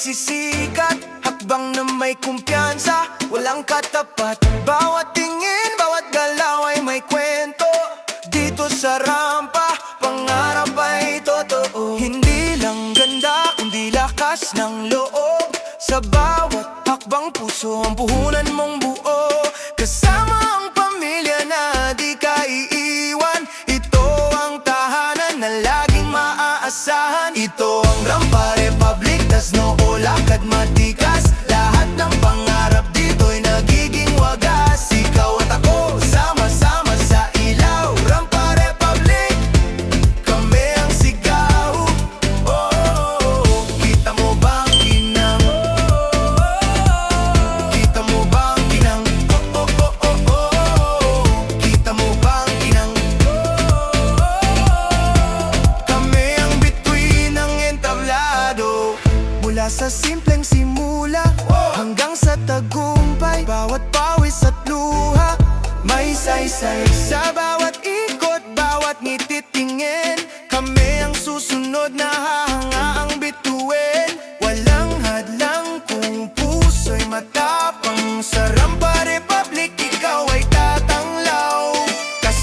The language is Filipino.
magsisikat, hakbang na may kumpiyansa, walang katapat. Bawat tingin, bawat galaw ay may kwento. Dito sa rampa, pangarap ay totoo. Hindi lang ganda, kundi lakas ng loob. Sa bawat hakbang puso ang puhunan mong buo. Kasama ang pamilya na di ka iiwan. Ito ang tahanan na laging maaasahan. Ito ang Rampa Republic, das noo lakad matikas. Lahat ng pangarap dito'y nagiging wagas. Ikaw at ako, sama-sama sa ilaw. Rampa Republic, kami ang sigaw. Oh, kita mo bang ginang? Kita mo bang ginang? Oh, oh, oh, oh, oh. Kita mo bang ginang? Kami ang bituin ng entablado. Mula sa simpleng simula hanggang sa tagumpay, bawat pawis at luha may saysay